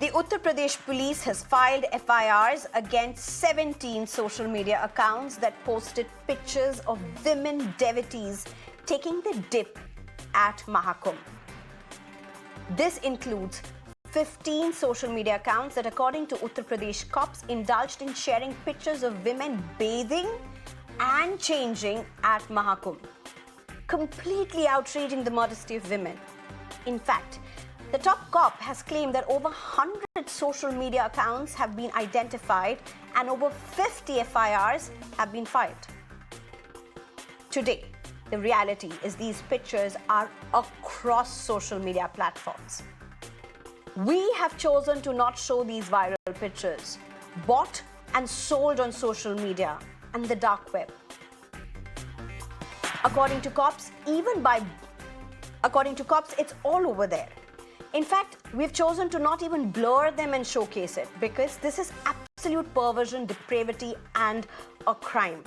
The Uttar Pradesh police has filed FIRs against 17 social media accounts that posted pictures of women devotees taking the dip at Mahakumbh. This includes 15 social media accounts that, according to Uttar Pradesh cops, indulged in sharing pictures of women bathing and changing at Mahakumbh, completely outraging the modesty of women. In fact, the top cop has claimed that over 100 social media accounts have been identified and over 50 FIRs have been filed. Today, the reality is these pictures are across social media platforms. We have chosen to not show these viral pictures, bought and sold on social media and the dark web. According to cops, it's all over there. In fact, we've chosen to not even blur them and showcase it because this is absolute perversion, depravity, and a crime.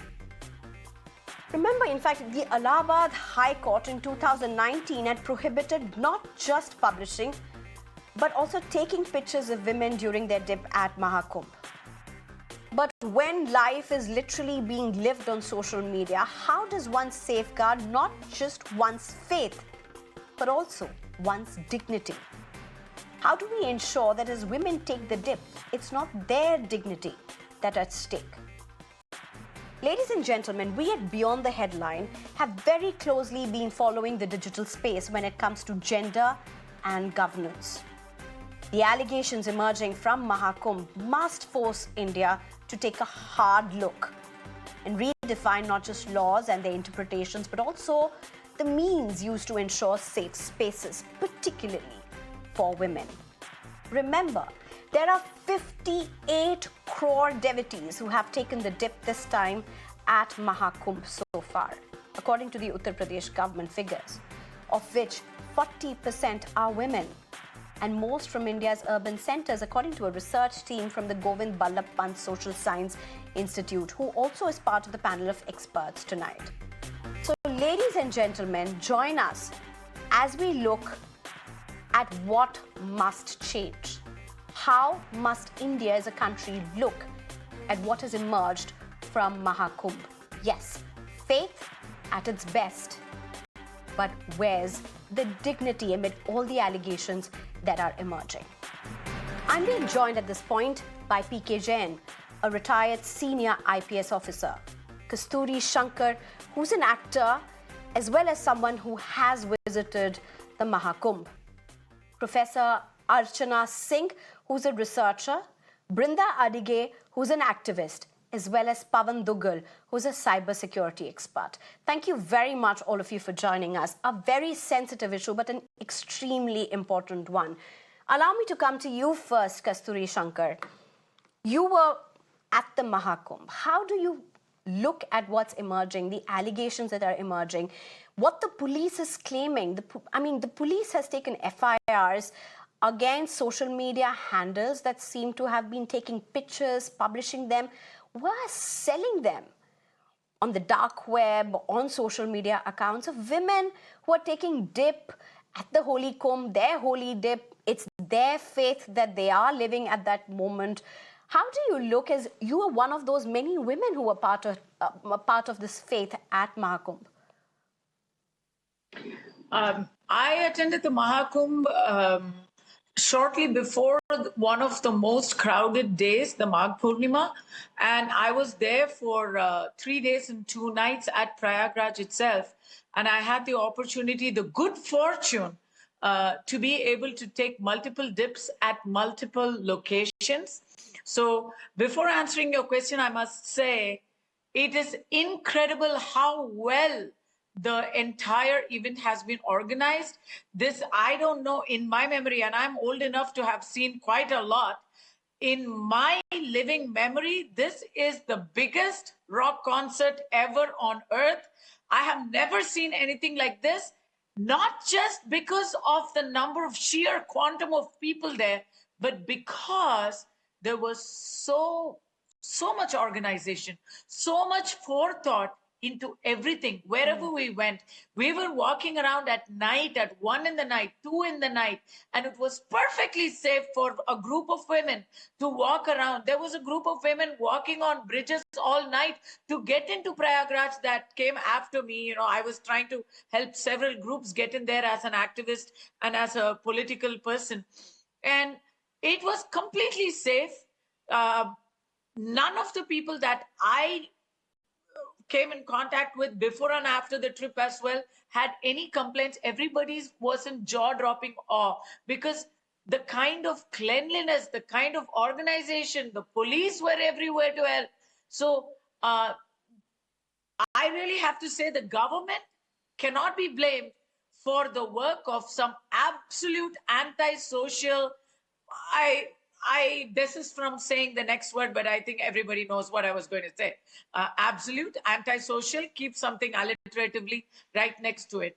Remember, in fact, the Allahabad High Court in 2019 had prohibited not just publishing, but also taking pictures of women during their dip at Mahakumbh. But when life is literally being lived on social media, how does one safeguard not just one's faith, but also one's dignity? How do we ensure that as women take the dip, it's not their dignity that's at stake? Ladies and gentlemen, we at Beyond the Headline have very closely been following the digital space when it comes to gender and governance. The allegations emerging from Mahakumbh must force India to take a hard look and redefine not just laws and their interpretations, but also the means used to ensure safe spaces, particularly for women. Remember, there are 58 crore devotees who have taken the dip this time at Mahakumbh so far, according to the Uttar Pradesh government figures, of which 40% are women, and most from India's urban centers, according to a research team from the Govind Ballabh Pant Social Science Institute, who also is part of the panel of experts tonight. So, ladies and gentlemen, join us as we look at what must change. How must India as a country look at what has emerged from Mahakumbh? Yes, faith at its best. But where's the dignity amid all the allegations that are emerging? I'm being joined at this point by P.K. Jain, a retired senior IPS officer, Kasthuri Shankar, who's an actor, as well as someone who has visited the Mahakumbh, Professor Archana Singh, who's a researcher, Brinda Adige, who's an activist, as well as Pavan Dugal, who's a cybersecurity expert. Thank you very much, all of you, for joining us. A very sensitive issue, but an extremely important one. Allow me to come to you first, Kasthuri Shankar. You were at the Mahakumbh. How do you look at what's emerging, the allegations that are emerging, what the police is claiming? The police has taken FIRs against social media handlers that seem to have been taking pictures, publishing them, were selling them on the dark web, on social media accounts of women who are taking dip at the Holy Kumbh, their holy dip. It's their faith that they are living at that moment. How do you look, as you are one of those many women who were part of this faith at Mahakumbh? I attended the Mahakumbh shortly before one of the most crowded days, the Magh Purnima, and I was there for 3 days and 2 nights at Prayagraj itself, and I had the opportunity, the good fortune, to be able to take multiple dips at multiple locations. So before answering your question, I must say it is incredible how well the entire event has been organized. This, I don't know, in my memory, and I'm old enough to have seen quite a lot, in my living memory, this is the biggest rock concert ever on earth. I have never seen anything like this, not just because of the number of sheer quantum of people there, but because there was so much organization, so much forethought into everything. Wherever we went, we were walking around at night, at 1 in the night, 2 in the night, and it was perfectly safe for a group of women to walk around. There was a group of women walking on bridges all night to get into Prayagraj that came after me. I was trying to help several groups get in there as an activist and as a political person. And it was completely safe. Uh, None of the people that I came in contact with before and after the trip as well had any complaints. Everybody was in jaw-dropping awe because the kind of cleanliness, the kind of organization, the police were everywhere to help. So I really have to say the government cannot be blamed for the work of some absolute anti-social. I I desist from saying the next word, but I think everybody knows what I was going to say. Absolute, antisocial, keep something alliteratively right next to it.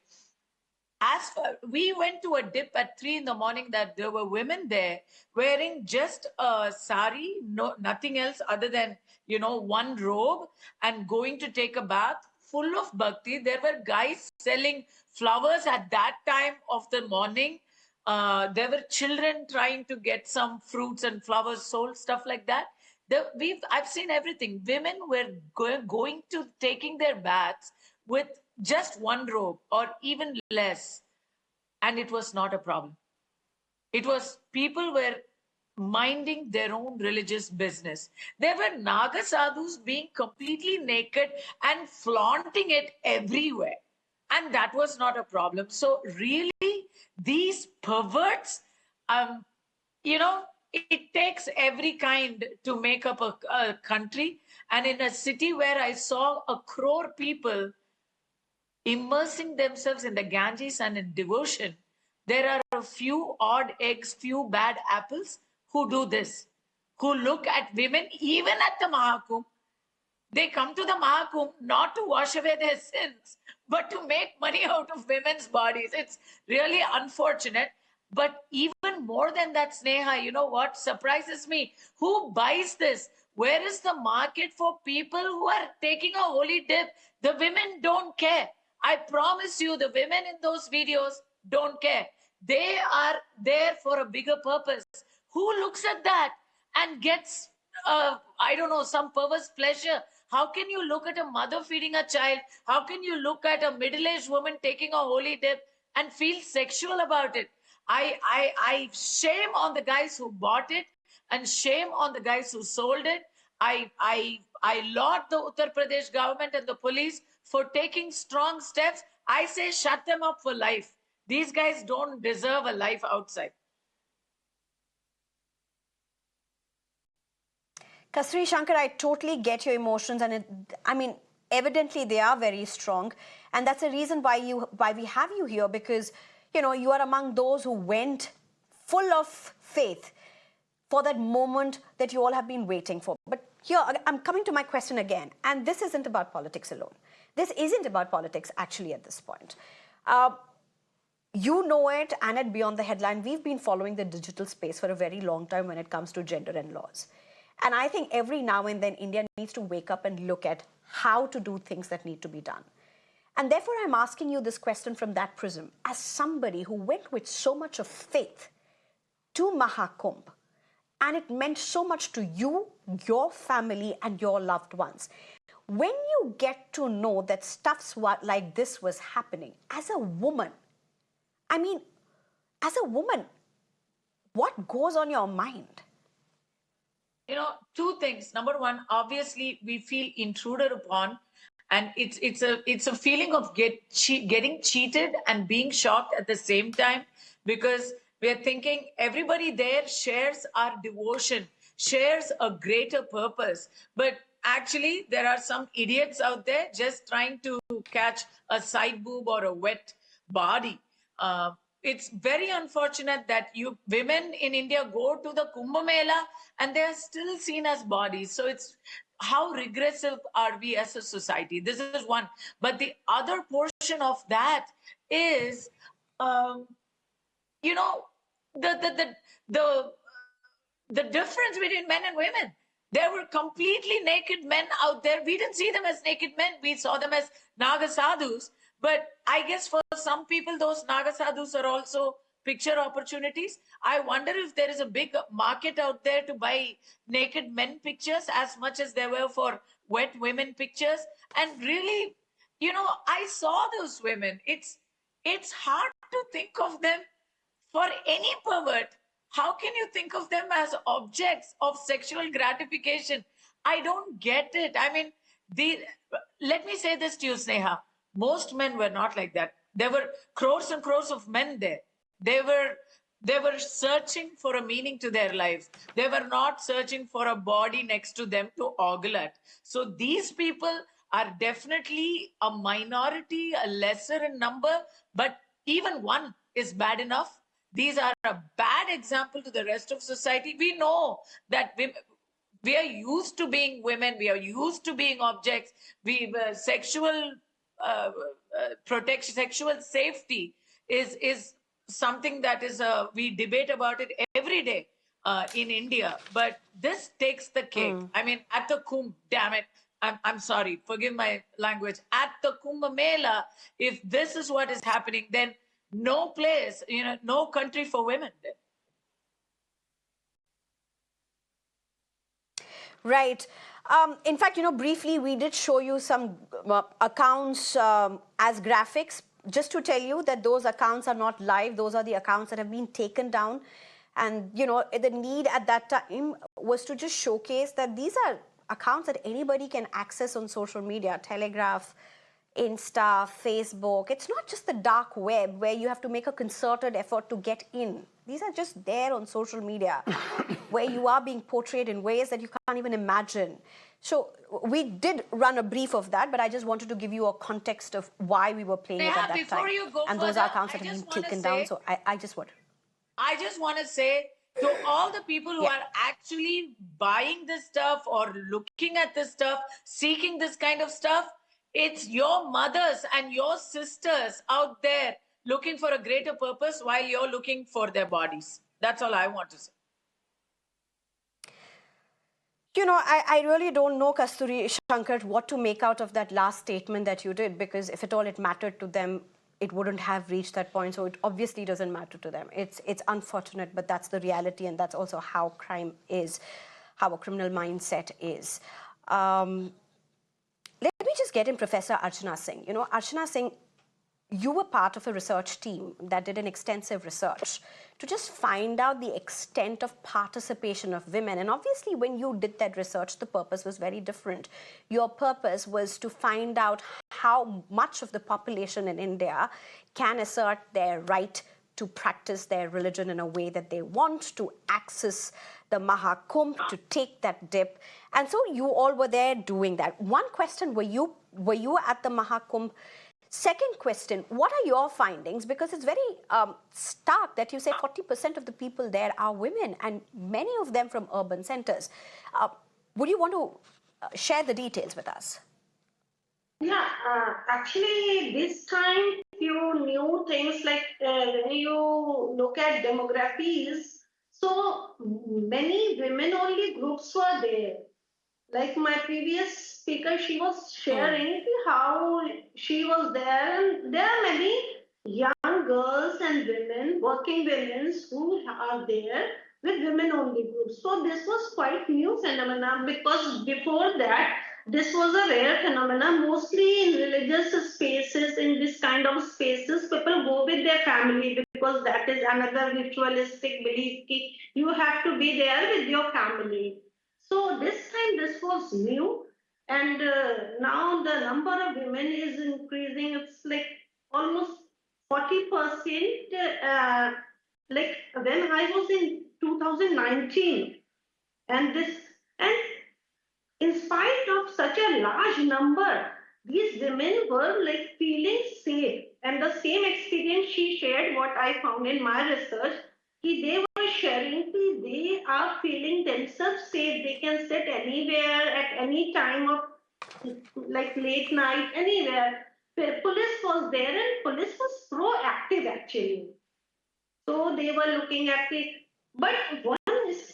As for, we went to a dip at 3 in the morning that there were women there wearing just a sari, no, nothing else other than, one robe and going to take a bath full of bhakti. There were guys selling flowers at that time of the morning. There were children trying to get some fruits and flowers sold, stuff like that. I've seen everything. Women were going to taking their baths with just one robe or even less, and it was not a problem. It was people were minding their own religious business. There were Naga sadhus being completely naked and flaunting it everywhere. And that was not a problem. So, really, these perverts, um, it takes every kind to make up a country. And in a city where I saw 1 crore people immersing themselves in the Ganges and in devotion, there are a few odd eggs, few bad apples who do this, who look at women, even at the Mahakumbh. They come to the Mahakumbh not to wash away their sins, but to make money out of women's bodies. It's really unfortunate. But even more than that, Sneha, you know what surprises me? Who buys this? Where is the market for people who are taking a holy dip? The women don't care. I promise you, the women in those videos don't care. They are there for a bigger purpose. Who looks at that and gets, I don't know, some perverse pleasure? How can you look at a mother feeding a child? How can you look at a middle-aged woman taking a holy dip and feel sexual about it? I shame on the guys who bought it and shame on the guys who sold it. I laud the Uttar Pradesh government and the police for taking strong steps. I say shut them up for life. These guys don't deserve a life outside. Kasthuri Shankar, I totally get your emotions, and evidently they are very strong, and that's the reason why we have you here, because you are among those who went full of faith for that moment that you all have been waiting for. But here, I'm coming to my question again, and this isn't about politics alone. This isn't about politics actually at this point. You know it, and at Beyond the Headline, we've been following the digital space for a very long time when it comes to gender and laws. And I think every now and then India needs to wake up and look at how to do things that need to be done. And therefore, I'm asking you this question from that prism. As somebody who went with so much of faith to Mahakumbh, and it meant so much to you, your family, and your loved ones, when you get to know that stuff like this was happening, as a woman, what goes on your mind? Two things. Number one, obviously, we feel intruded upon, and it's a feeling of getting cheated and being shocked at the same time, because we are thinking everybody there shares our devotion, shares a greater purpose, but actually there are some idiots out there just trying to catch a side boob or a wet body. It's very unfortunate that women in India go to the Kumbh Mela and they are still seen as bodies. So it's how regressive are we as a society? This is one. But the other portion of that is, the the difference between men and women. There were completely naked men out there. We didn't see them as naked men. We saw them as Naga sadhus. But I guess for some people, those Naga sadhus are also picture opportunities. I wonder if there is a big market out there to buy naked men pictures as much as there were for wet women pictures. And really, I saw those women. It's hard to think of them for any pervert. How can you think of them as objects of sexual gratification? I don't get it. I mean, the let me say this to you, Sneha. Most men were not like that. There were crores and crores of men there. They were they were searching for a meaning to their lives. They were not searching for a body next to them to ogle at. So these people are definitely a minority, a lesser in number, but even one is bad enough. These are a bad example to the rest of society. We know that we are used to being women, we are used to being objects. We sexual protection, sexual safety is something that is we debate about it every day in India. But this takes the cake. I mean, at the Kumbh, damn it, I'm sorry, forgive my language. At the Kumbh Mela, if this is what is happening, then no place, no country for women. Then. Right. In fact, briefly, we did show you some accounts as graphics, just to tell you that those accounts are not live. Those are the accounts that have been taken down. And, the need at that time was to just showcase that these are accounts that anybody can access on social media, Telegraph, Insta, Facebook. It's not just the dark web where you have to make a concerted effort to get in. These are just there on social media where you are being portrayed in ways that you can't even imagine. So we did run a brief of that, but I just wanted to give you a context of why we were playing it at that Before time. you go and further, those are accounts that have been taken down. So I just want. I just want to say to all the people who are actually buying this stuff or looking at this stuff, seeking this kind of stuff, it's your mothers and your sisters out there looking for a greater purpose while you're looking for their bodies. That's all I want to say. I really don't know, Kasthuri Shankar, what to make out of that last statement that you did, because if at all it mattered to them, it wouldn't have reached that point. So it obviously doesn't matter to them. It's unfortunate, but that's the reality, and that's also how crime is, how a criminal mindset is. Let me just get in Professor Archana Singh. Archana Singh, you were part of a research team that did an extensive research to just find out the extent of participation of women. And obviously, when you did that research, the purpose was very different. Your purpose was to find out how much of the population in India can assert their right to practice their religion in a way that they want, to access the Maha Kumbh, to take that dip. And so you all were there doing that. One question, were you at the Maha Kumbh? Second question, what are your findings? Because it's very stark that you say 40% of the people there are women, and many of them from urban centers. Would you want to share the details with us? Yeah, actually, this time few new things like when you look at demographies, so many women-only groups were there. Like my previous speaker, she was sharing how she was there, and there are many young girls and women, working women who are there with women only groups. So this was quite new phenomenon, because before that this was a rare phenomenon. Mostly in religious spaces, in this kind of spaces, people go with their family, because that is another ritualistic belief ki you have to be there with your family. So this time this was new, and now the number of women is increasing. It's like almost 40%. Like when I was in 2019, and this and in spite of such a large number, these women were like feeling safe. And the same experience she shared, what I found in my research, they were sharing they are feeling themselves safe. They can sit anywhere at any time of like late night, anywhere. Police was there, and police was proactive actually. So they were looking at it. But one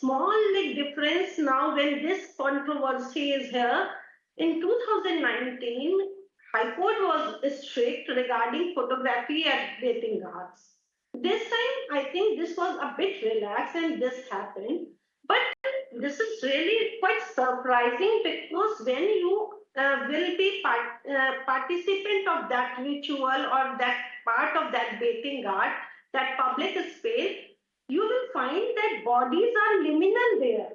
small like difference now when this controversy is here. In 2019, High Court was strict regarding photography at bathing ghats. This time, I think this was a bit relaxed and this happened. But this is really quite surprising because when you will be participant of that ritual or that part of that bathing ghat, that public space, you will find that bodies are liminal there.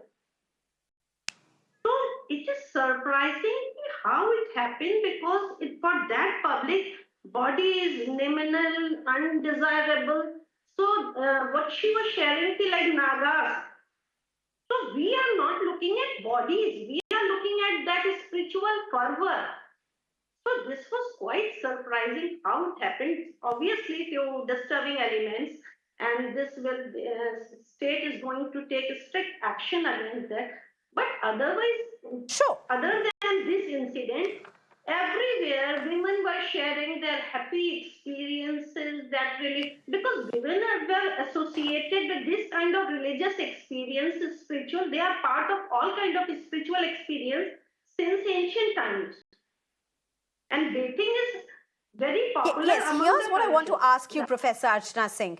So it is surprising how it happened because for that public, body is liminal, undesirable. So what she was sharing, like Nagas. So we are not looking at bodies. We are looking at that spiritual fervor. So this was quite surprising how it happened. Obviously, few disturbing elements, and this will state is going to take strict action against that. But otherwise, Sure. other than this incident, everywhere women were sharing their happy experiences that really because women are well associated with this kind of religious experience, spiritual. They are part of all kind of spiritual experience since ancient times. And bathing is very popular Yes, among here's the what I want to cultures. ask you, Professor Archana Singh.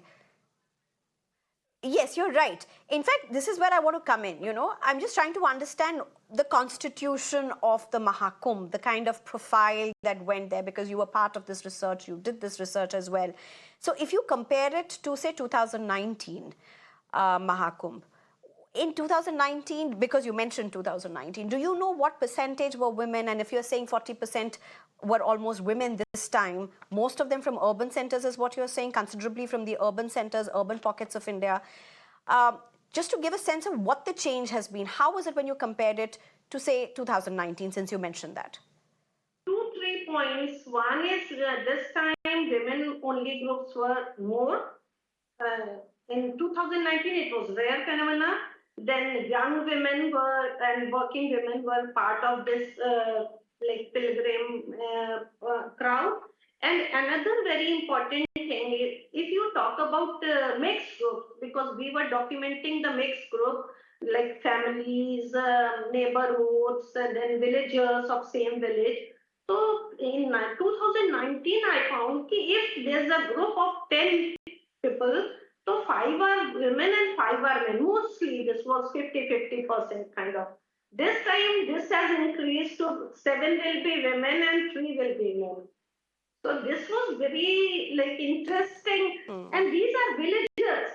Yes, you're right. In fact, this is where I want to come in. I'm just trying to understand the constitution of the Maha Kumbh, the kind of profile that went there, because you were part of this research, you did this research as well. So if you compare it to, say, 2019 Maha Kumbh, in 2019, because you mentioned 2019, do you know what percentage were women? And if you're saying 40% were almost women this time, most of them from urban centers is what you're saying, considerably from the urban centers, urban pockets of India. Just to give a sense of what the change has been, how was it when you compared it to, say, 2019, since you mentioned that? 3 points. One is this time women-only groups were more. In 2019, it was rare phenomena. Then young women were and working women were part of this like pilgrim crowd. And another very important thing is if you talk about mixed group, because we were documenting the mixed group like families, neighborhoods, and then villagers of same village. So in 2019, I found that if there's a group of 10 people, so 5 are women and 5 are men. Mostly this was 50-50% kind of. This time this has increased to 7 will be women and 3 will be men. So this was very interesting. And these are villagers.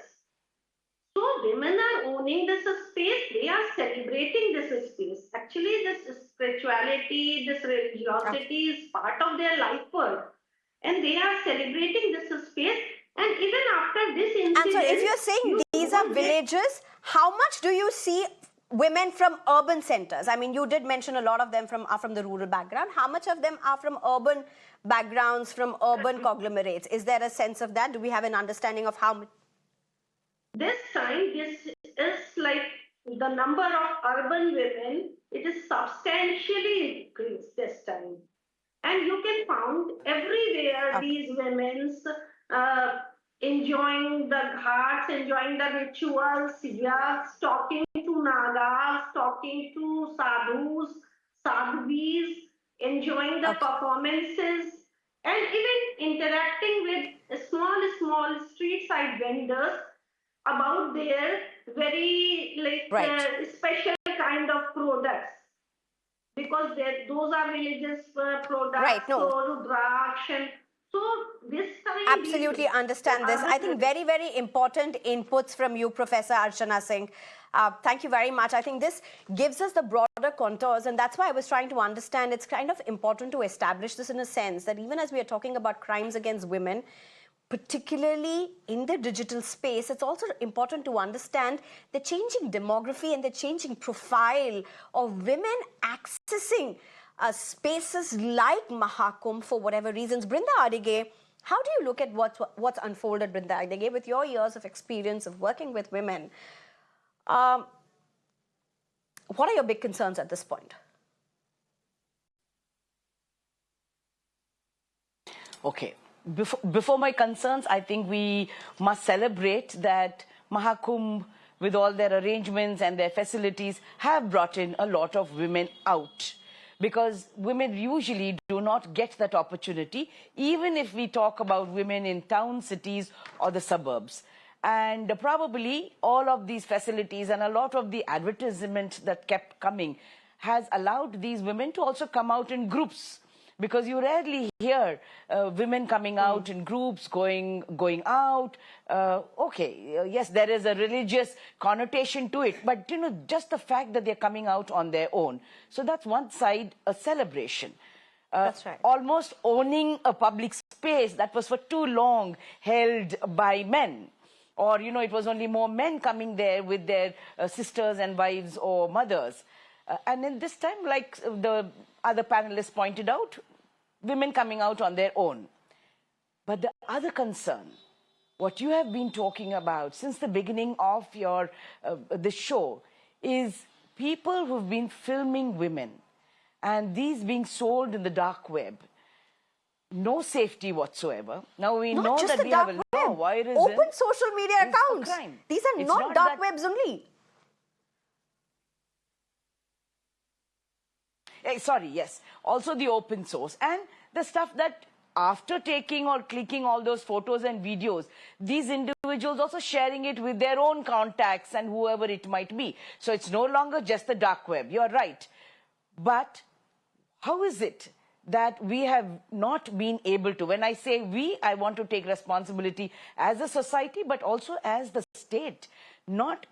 So women are owning this space, they are celebrating this space. Actually, this spirituality, this religiosity is part of their life work. And they are celebrating this space. And even after this incident... And so if you're saying these are villages, how much do you see women from urban centers? I mean, you did mention a lot of them are from the rural background. How much of them are from urban backgrounds, from urban conglomerates? Is there a sense of that? Do we have an understanding of how much? This time, this is like the number of urban women, it is substantially increased this time. And you can find everywhere these women's enjoying the ghats, enjoying the rituals, yes, talking to nagas, talking to sadhus, sadhvis, enjoying the performances, and even interacting with small street side vendors about their very special kind of products, because those are religious products. Right, no. So Rudraksh, and so this time Absolutely understand this. I think very, very important inputs from you, Professor Archana Singh. Thank you very much. I think this gives us the broader contours, and that's why I was trying to understand. It's kind of important to establish this in a sense that even as we are talking about crimes against women, particularly in the digital space, it's also important to understand the changing demography and the changing profile of women accessing spaces like Maha Kumbh for whatever reasons. Brinda Adige, how do you look at what's unfolded, Brinda Adige, with your years of experience of working with women? What are your big concerns at this point? Okay. Before my concerns, I think we must celebrate that Mahakumbh with all their arrangements and their facilities, have brought in a lot of women out. Because women usually do not get that opportunity, even if we talk about women in town, cities, or the suburbs. And probably all of these facilities and a lot of the advertisement that kept coming has allowed these women to also come out in groups. Because you rarely hear women coming out in groups, going out. Yes, there is a religious connotation to it, but you know, just the fact that they're coming out on their own. So that's one side, a celebration. That's right. Almost owning a public space that was for too long held by men. Or, you know, it was only more men coming there with their sisters and wives or mothers. And then this time, like the other panelists pointed out, women coming out on their own. But the other concern, what you have been talking about since the beginning of your the show, is people who've been filming women and these being sold in the dark web. No safety whatsoever. Now we know that we have a law. Why is open social media accounts? These are not dark webs only. Sorry, yes. Also the open source. And the stuff that after taking or clicking all those photos and videos, these individuals also sharing it with their own contacts and whoever it might be. So it's no longer just the dark web. You're right. But how is it that we have not been able to, when I say we, I want to take responsibility as a society, but also as the state, not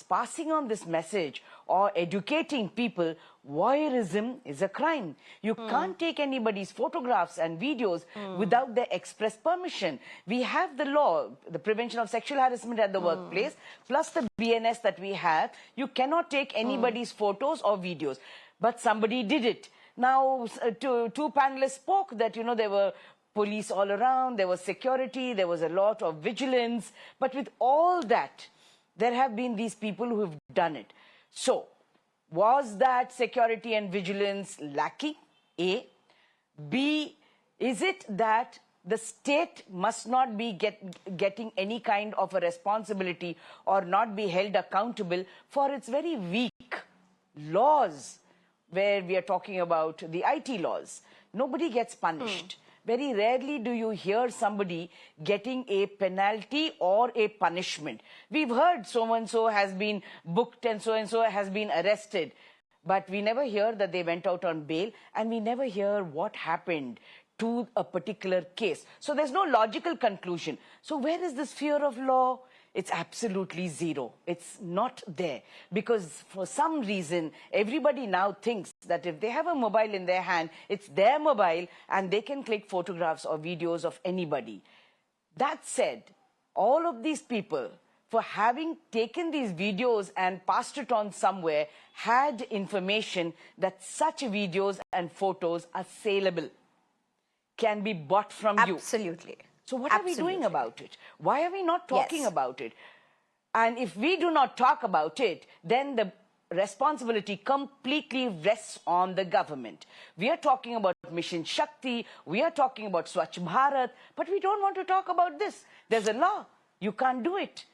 passing on this message or educating people, voyeurism is a crime. You can't take anybody's photographs and videos without their express permission. We have the law, the Prevention of Sexual Harassment at the Workplace, plus the BNS that we have. You cannot take anybody's photos or videos. But somebody did it. Now, two panelists spoke that, you know, there were police all around, there was security, there was a lot of vigilance. But with all that, there have been these people who have done it. So, was that security and vigilance lacking? A. B. Is it that the state must not be getting any kind of a responsibility or not be held accountable for its very weak laws, where we are talking about the IT laws? Nobody gets punished. Very rarely do you hear somebody getting a penalty or a punishment. We've heard so-and-so has been booked and so-and-so has been arrested. But we never hear that they went out on bail, and we never hear what happened to a particular case. So there's no logical conclusion. So where is this fear of law? It's absolutely zero. It's not there. Because for some reason, everybody now thinks that if they have a mobile in their hand, it's their mobile and they can click photographs or videos of anybody. That said, all of these people, for having taken these videos and passed it on somewhere, had information that such videos and photos are saleable, can be bought from you. Absolutely. So what are we doing about it? Why are we not talking about it? And if we do not talk about it, then the responsibility completely rests on the government. We are talking about Mission Shakti, we are talking about Swachh Bharat, but we don't want to talk about this. There's a law. You can't do it.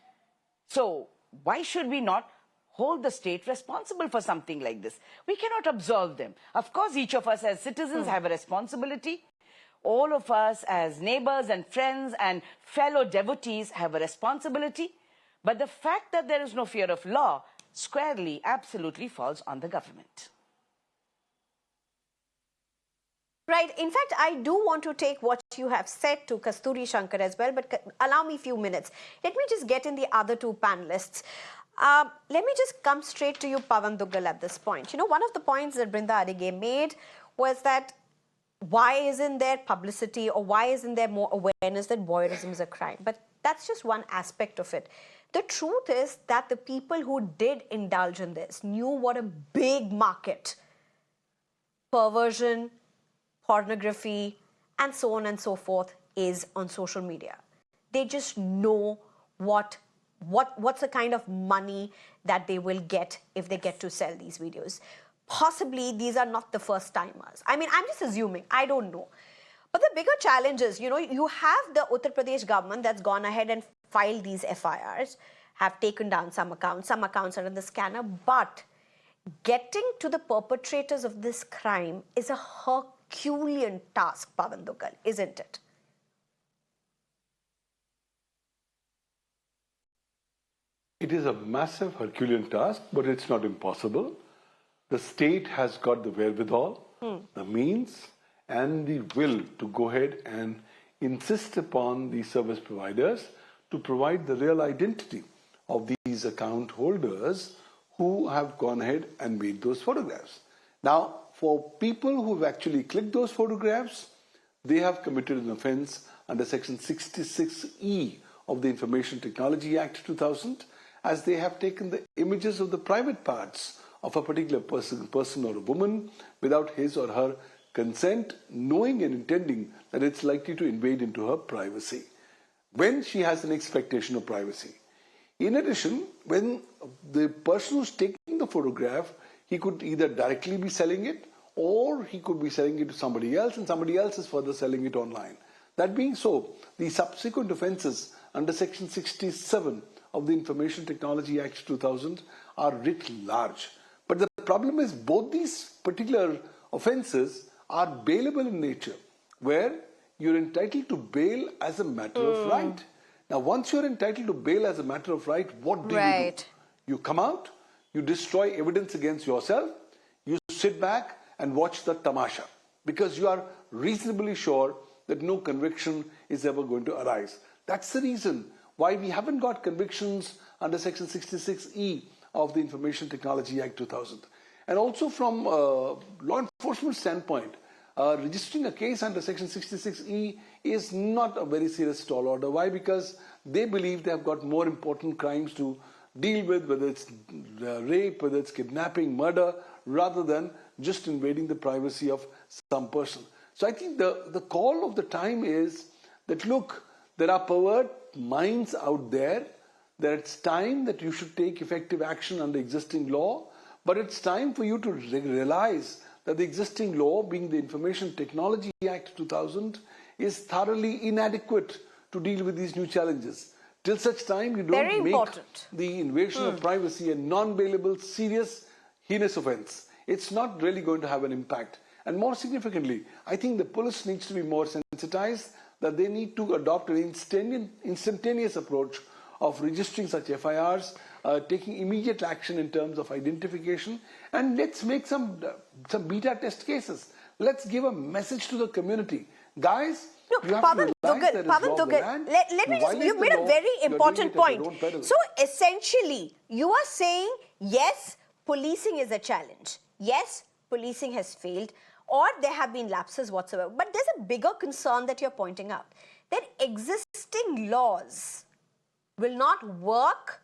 So why should we not hold the state responsible for something like this? We cannot absolve them. Of course, each of us as citizens have a responsibility. All of us as neighbors and friends and fellow devotees have a responsibility. But the fact that there is no fear of law squarely, absolutely falls on the government. Right. In fact, I do want to take what you have said to Kasthuri Shankar as well, but allow me a few minutes. Let me just get in the other two panelists. Let me just come straight to you, Pawan Duggal, at this point. You know, one of the points that Brinda Adige made was that why isn't there publicity or why isn't there more awareness that voyeurism is a crime? But that's just one aspect of it. The truth is that the people who did indulge in this knew what a big market perversion, pornography, and so on and so forth is on social media. They just know what's the kind of money that they will get if they get to sell these videos. Possibly these are not the first timers. I mean, I'm just assuming. I don't know. But the bigger challenge is, you know, you have the Uttar Pradesh government that's gone ahead and filed these FIRs. have taken down some accounts are in the scanner, but getting to the perpetrators of this crime is a Herculean task, Pavan Dugal, isn't it? It is a massive Herculean task, but it's not impossible. The state has got the wherewithal, the means, and the will to go ahead and insist upon the service providers to provide the real identity of these account holders who have gone ahead and made those photographs. Now, for people who have actually clicked those photographs, they have committed an offence under Section 66E of the Information Technology Act 2000, as they have taken the images of the private parts of a particular person or a woman without his or her consent, knowing and intending that it's likely to invade into her privacy, when she has an expectation of privacy. In addition, when the person who's taking the photograph, he could either directly be selling it, or he could be selling it to somebody else, and somebody else is further selling it online. That being so, the subsequent offences under Section 67 of the Information Technology Act 2000 are writ large. But the problem is both these particular offences are bailable in nature, where you're entitled to bail as a matter of right. Now, once you're entitled to bail as a matter of right, what do you do? You come out, you destroy evidence against yourself, you sit back and watch the tamasha, because you are reasonably sure that no conviction is ever going to arise. That's the reason why we haven't got convictions under Section 66E of the Information Technology Act 2000. And also from law enforcement standpoint, registering a case under Section 66E is not a very serious tall order. Why? Because they believe they have got more important crimes to deal with, whether it's rape, whether it's kidnapping, murder, rather than just invading the privacy of some person. So I think the call of the time is that, look, there are pervert minds out there, that it's time that you should take effective action under existing law, but it's time for you to realize that the existing law, being the Information Technology Act 2000, is thoroughly inadequate to deal with these new challenges. Till such time you don't make the invasion of privacy a non-bailable, serious, heinous offence, it's not really going to have an impact. And more significantly, I think the police needs to be more sensitized, that they need to adopt an instantaneous approach of registering such FIRs, taking immediate action in terms of identification, and let's make some beta test cases. Let's give a message to the community. Guys, you have to realize there is law of the land. Let me just, you made a very important point. So essentially, you are saying, yes, policing is a challenge. Yes, policing has failed, or there have been lapses whatsoever. But there's a bigger concern that you're pointing out, that existing laws will not work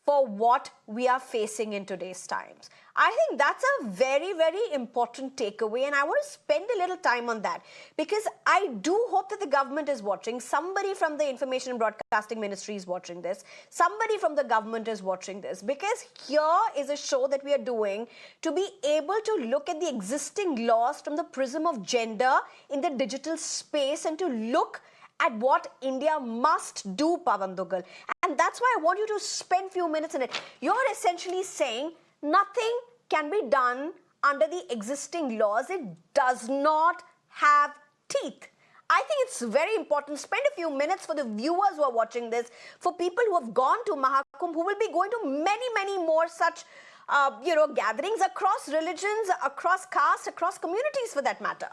for what we are facing in today's times. I think that's a very, very important takeaway, and I want to spend a little time on that, because I do hope that the government is watching. Somebody from the Information and Broadcasting Ministry is watching this. Somebody from the government is watching this, because here is a show that we are doing to be able to look at the existing laws from the prism of gender in the digital space, and to look at what India must do, Pavan Dugal. And that's why I want you to spend few minutes in it. You're essentially saying nothing can be done under the existing laws. It does not have teeth. I think it's very important. Spend a few minutes for the viewers who are watching this, for people who have gone to Mahakumbh, who will be going to many, many more such gatherings across religions, across castes, across communities for that matter.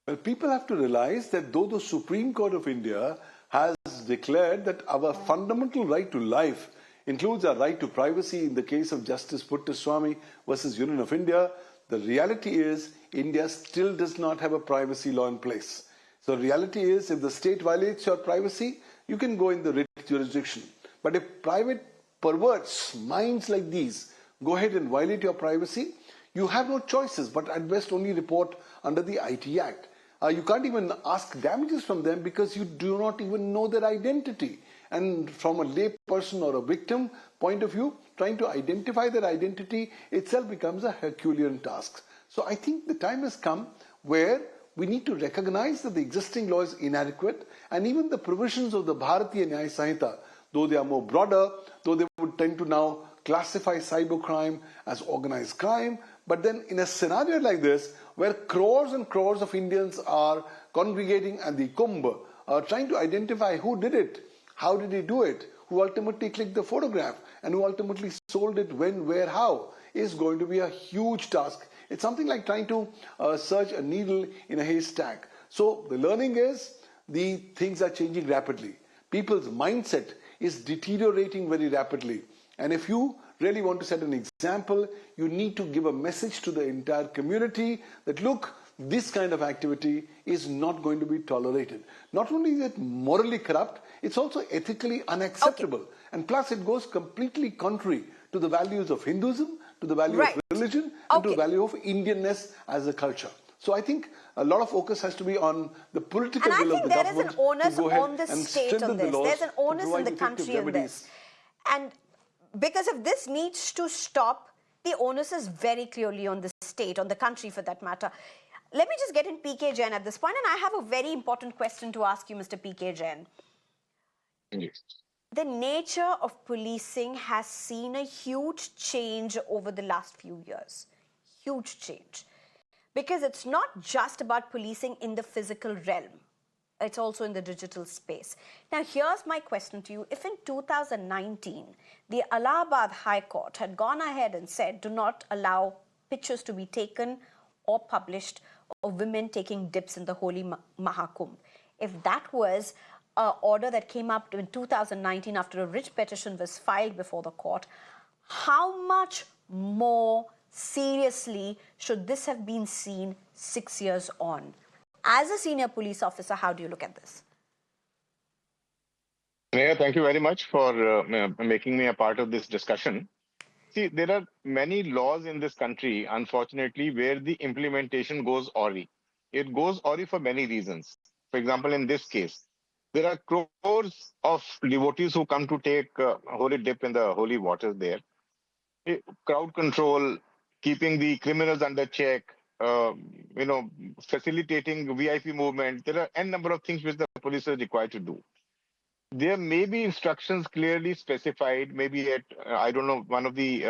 Well, people have to realize that though the Supreme Court of India has declared that our fundamental right to life includes our right to privacy in the case of Justice Puttaswamy versus Union of India, the reality is India still does not have a privacy law in place. So the reality is, if the state violates your privacy, you can go in the writ jurisdiction. But if private perverts, minds like these, go ahead and violate your privacy, you have no choices but at best only report under the IT Act. You can't even ask damages from them because you do not even know their identity. And from a lay person or a victim point of view, trying to identify their identity itself becomes a Herculean task. So I think the time has come where we need to recognize that the existing law is inadequate, and even the provisions of the Bharatiya Nyaya Sanhita, though they are more broader, though they would tend to now classify cybercrime as organized crime, but then in a scenario like this, where crores and crores of Indians are congregating at the Kumbh, trying to identify who did it, how did he do it, who ultimately clicked the photograph, and who ultimately sold it when, where, how, is going to be a huge task. It's something like trying to search a needle in a haystack. So the learning is the things are changing rapidly. People's mindset is deteriorating very rapidly. And if you really want to set an example, you need to give a message to the entire community that, look, this kind of activity is not going to be tolerated. Not only is it morally corrupt, it's also ethically unacceptable. Okay. And plus it goes completely contrary to the values of Hinduism, to the value of religion, and to the value of Indianness as a culture. So I think a lot of focus has to be on the political will of the government. And I think there is an onus on the state on this. There's an onus in the country on this. And because if this needs to stop, the onus is very clearly on the state, on the country for that matter. Let me just get in PK Jain at this point, and I have a very important question to ask you, Mr. PK Jain. Yes. The nature of policing has seen a huge change over the last few years. Huge change. Because it's not just about policing in the physical realm. It's also in the digital space. Now, here's my question to you. If in 2019, the Allahabad High Court had gone ahead and said, do not allow pictures to be taken or published of women taking dips in the holy Mahakumbh, if that was an order that came up in 2019 after a writ petition was filed before the court, how much more seriously should this have been seen 6 years on? As a senior police officer, how do you look at this? Sneha, thank you very much for making me a part of this discussion. See, there are many laws in this country, unfortunately, where the implementation goes awry. It goes awry for many reasons. For example, in this case, there are crores of devotees who come to take holy dip in the holy waters there. Crowd control, keeping the criminals under check, uh, facilitating VIP movement. There are n number of things which the police is required to do. There may be instructions clearly specified. Maybe at I don't know. One of the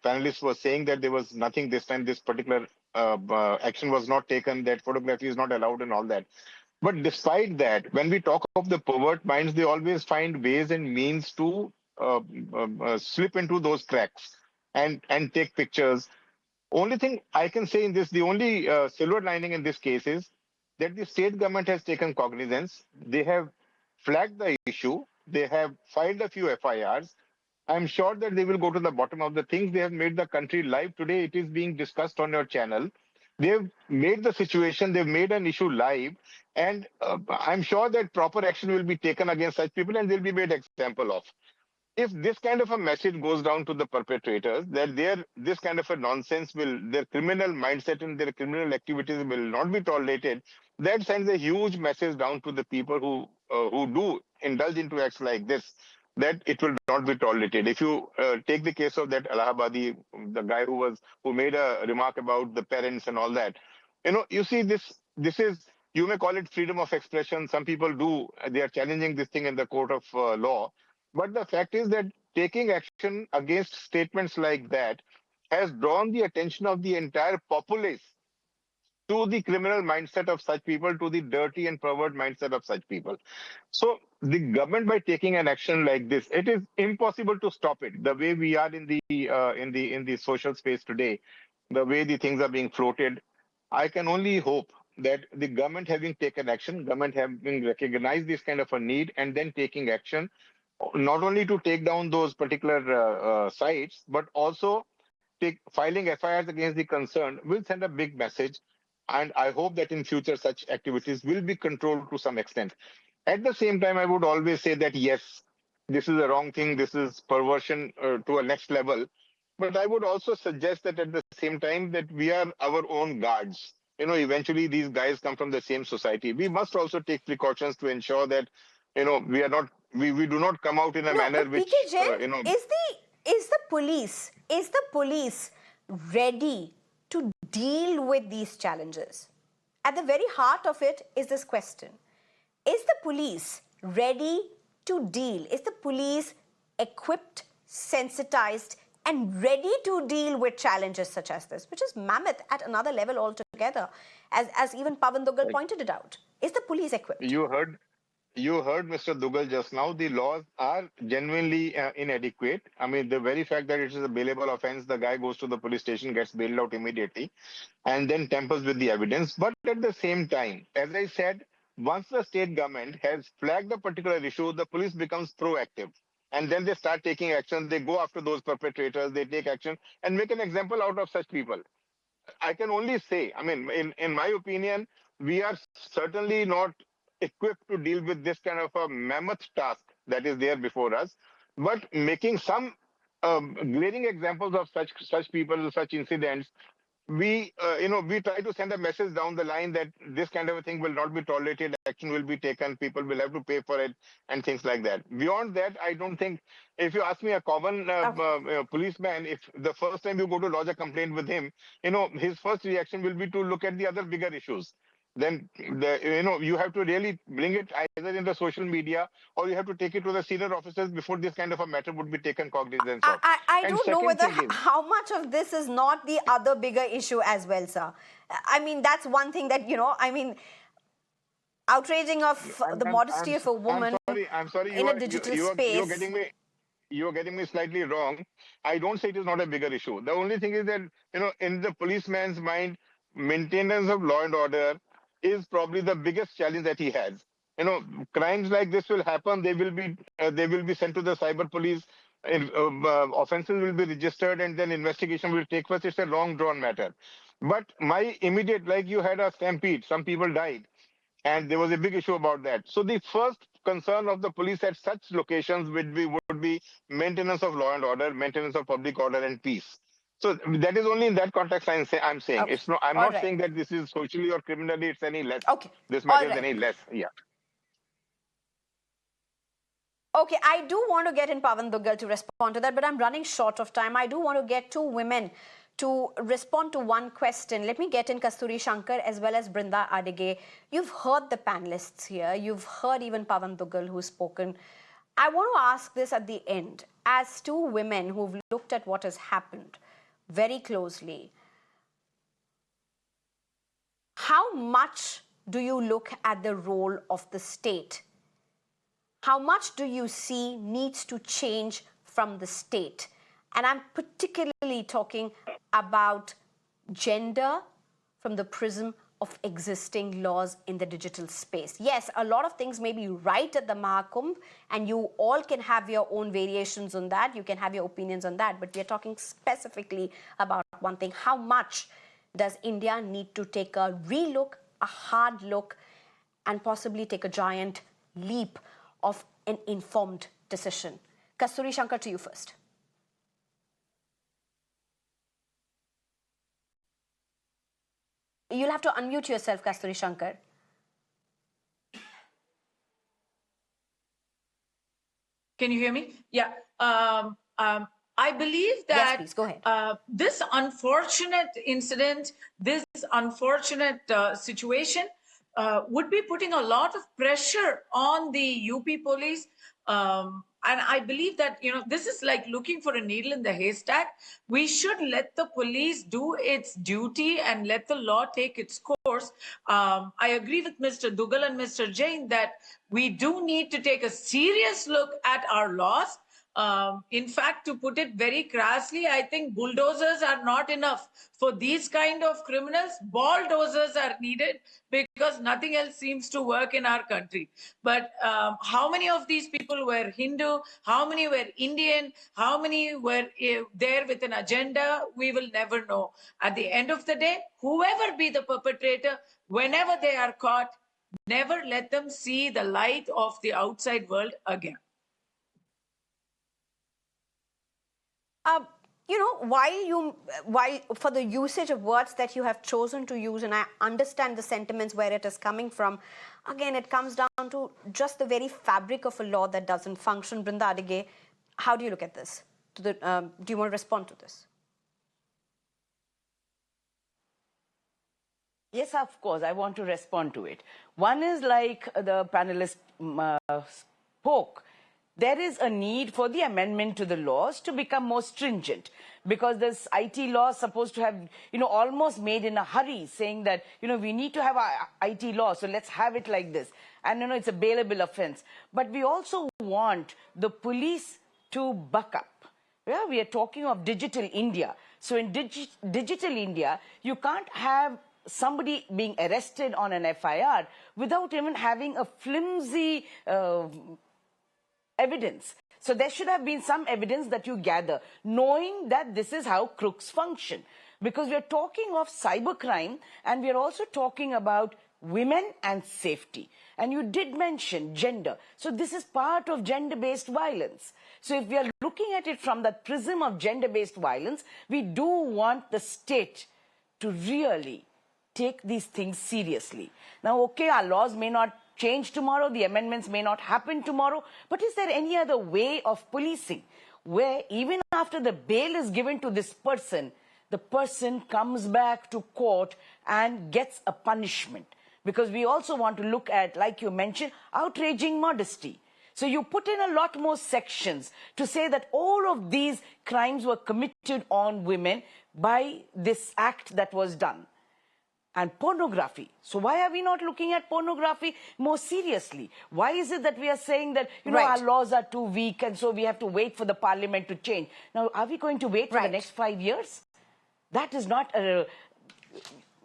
panelists was saying that there was nothing this time. This particular action was not taken. That photography is not allowed, and all that. But despite that, when we talk of the pervert minds, they always find ways and means to slip into those cracks and take pictures. Only thing I can say in this, the only silver lining in this case is that the state government has taken cognizance. They have flagged the issue. They have filed a few FIRs. I'm sure that they will go to the bottom of the things. They have made the country live today. It is being discussed on your channel. They've made the situation, they've made an issue live. And I'm sure that proper action will be taken against such people and they'll be made example of. If this kind of a message goes down to the perpetrators, that this kind of a nonsense their criminal mindset and their criminal activities will not be tolerated, that sends a huge message down to the people who do indulge into acts like this, that it will not be tolerated. If you take the case of that Allahabadi, the guy who made a remark about the parents and all that, you see this is, you may call it freedom of expression. Some people do, they are challenging this thing in the court of law. But the fact is that taking action against statements like that has drawn the attention of the entire populace to the criminal mindset of such people, to the dirty and pervert mindset of such people. So the government, by taking an action like this, it is impossible to stop it. The way we are in the social space today, the way the things are being floated, I can only hope that the government having taken action, government having recognized this kind of a need and then taking action, not only to take down those particular sites, but also filing FIRs against the concerned will send a big message. And I hope that in future such activities will be controlled to some extent. At the same time, I would always say that, yes, this is a wrong thing. This is perversion to a next level. But I would also suggest that at the same time that we are our own guards. Eventually these guys come from the same society. We must also take precautions to ensure that, we are not, we do not come out in a manner which, PK Jain, is the police ready to deal with these challenges? at the very heart of it is this question. Is the police ready to deal? Is the police equipped, sensitized, and ready to deal with challenges such as this, which is mammoth at another level altogether, as even Pavan Dugal pointed it out? Is the police equipped? You heard Mr. Dugal just now. The laws are genuinely inadequate. I mean, the very fact that it is a bailable offense, the guy goes to the police station, gets bailed out immediately, and then tampers with the evidence. But at the same time, as I said, once the state government has flagged a particular issue, the police becomes proactive. And then they start taking action. They go after those perpetrators. They take action and make an example out of such people. I can only say, I mean, in my opinion, we are certainly not equipped to deal with this kind of a mammoth task that is there before us. But making some glaring examples of such people, such incidents, we try to send a message down the line that this kind of a thing will not be tolerated, action will be taken, people will have to pay for it, and things like that. Beyond that, I don't think, if you ask me, a common policeman, if the first time you go to lodge a complaint with him, his first reaction will be to look at the other bigger issues. Then you have to really bring it either in the social media, or you have to take it to the senior officers before this kind of a matter would be taken cognizance of. I And don't know second whether thing is, how much of this is not the other bigger issue as well, sir. I mean, that's one thing that, outraging of the modesty of a woman I'm sorry, in a digital space. You're getting me slightly wrong. I don't say it is not a bigger issue. The only thing is that, in the policeman's mind, maintenance of law and order is probably the biggest challenge that he has. Crimes like this will happen. They will be sent to the cyber police. Offenses will be registered, and then investigation will take place. It's a long drawn matter. But my immediate, like you had a stampede, some people died, and there was a big issue about that. So the first concern of the police at such locations would be maintenance of law and order, maintenance of public order and peace. So that is only in that context I'm saying. Okay. It's not. I'm All not right. saying that this is socially or criminally it's any less. Okay. This All matter is right. any less. Yeah. Okay, I do want to get in Pavan Duggal to respond to that, but I'm running short of time. I do want to get two women to respond to one question. Let me get in Kasthuri Shankar as well as Brinda Adige. You've heard the panelists here. You've heard even Pavan Duggal who's spoken. I want to ask this at the end. As two women who've looked at what has happened very closely, how much do you look at the role of the state? How much do you see needs to change from the state? And I'm particularly talking about gender from the prism of existing laws in the digital space. Yes, a lot of things may be right at the Mahakumbh, and you all can have your own variations on that. You can have your opinions on that. But we're talking specifically about one thing. How much does India need to take a relook, a hard look, and possibly take a giant leap of an informed decision? Kasthuri Shankar, to you first. You'll have to unmute yourself, Kasthuri Shankar. Can you hear me? Yeah. I believe that Yes, please, go ahead. This unfortunate incident, this unfortunate situation would be putting a lot of pressure on the UP police. And I believe that, this is like looking for a needle in the haystack. We should let the police do its duty and let the law take its course. I agree with Mr. Dugal and Mr. Jain that we do need to take a serious look at our laws. In fact, to put it very crassly, I think bulldozers are not enough for these kind of criminals. Balldozers are needed because nothing else seems to work in our country. But how many of these people were Hindu? How many were Indian? How many were there with an agenda? We will never know. At the end of the day, whoever be the perpetrator, whenever they are caught, never let them see the light of the outside world again. While for the usage of words that you have chosen to use, and I understand the sentiments where it is coming from, again, it comes down to just the very fabric of a law that doesn't function. Brinda Adige, how do you look at this? Do you want to respond to this? Yes, of course. I want to respond to it. One is like the panelist spoke. There is a need for the amendment to the laws to become more stringent, because this IT law is supposed to have, almost made in a hurry, saying that, we need to have a IT law, so let's have it like this. And, it's a bailable offense. But we also want the police to buck up. Yeah, we are talking of digital India. So in digital India, you can't have somebody being arrested on an FIR without even having a flimsy evidence. So there should have been some evidence that you gather, knowing that this is how crooks function. Because we are talking of cybercrime, and we are also talking about women and safety. And you did mention gender. So this is part of gender-based violence. So if we are looking at it from the prism of gender-based violence, we do want the state to really take these things seriously. Now, okay, our laws may not change tomorrow, the amendments may not happen tomorrow, but is there any other way of policing where even after the bail is given to this person, the person comes back to court and gets a punishment? Because we also want to look at, like you mentioned, outraging modesty. So you put in a lot more sections to say that all of these crimes were committed on women by this act that was done. And pornography. So why are we not looking at pornography more seriously? Why is it that we are saying that, our laws are too weak and so we have to wait for the parliament to change? Now, are we going to wait for the next 5 years? That is not a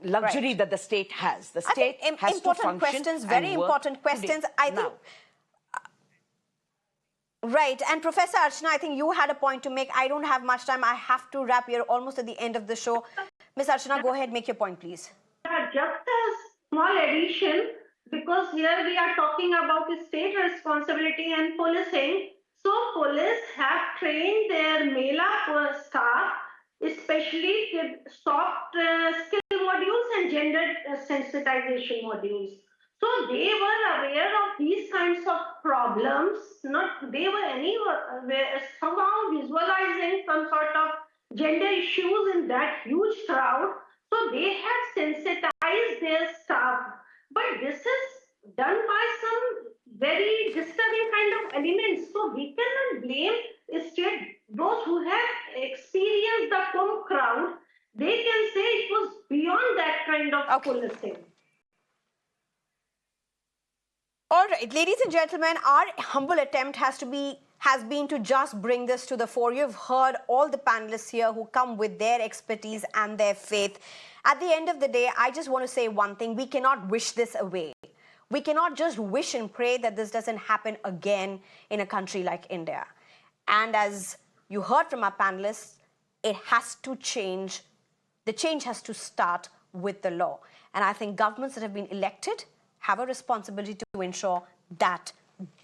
luxury that the state has. The state has to function questions, very important questions. I think. Right. And Professor Archana, I think you had a point to make. I don't have much time. I have to wrap. We are almost at the end of the show. Ms. Archana, go ahead, make your point, please. Just a small addition, because here we are talking about state responsibility and policing. So police have trained their Mela staff, especially with soft skill modules and gender sensitization modules. So they were aware of these kinds of problems. They were anywhere somehow visualizing some sort of gender issues in that huge crowd. So they have sensitized their staff. But this is done by some very disturbing kind of elements. So we cannot blame state. Those who have experienced the Kumbh crowd, they can say it was beyond that kind of policing. All right, ladies and gentlemen, our humble attempt has been to just bring this to the fore. You've heard all the panelists here who come with their expertise and their faith. At the end of the day, I just want to say one thing. We cannot wish this away. We cannot just wish and pray that this doesn't happen again in a country like India. And as you heard from our panelists, it has to change. The change has to start with the law. And I think governments that have been elected have a responsibility to ensure that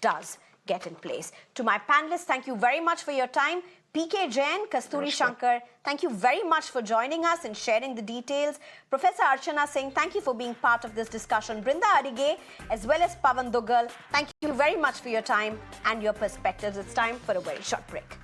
does get in place. To my panelists, thank you very much for your time. PK Jain, Kasthuri Shankar, thank you very much for joining us and sharing the details. Professor Archana Singh, thank you for being part of this discussion. Brinda Adige, as well as Pavan Dugal, thank you very much for your time and your perspectives. It's time for a very short break.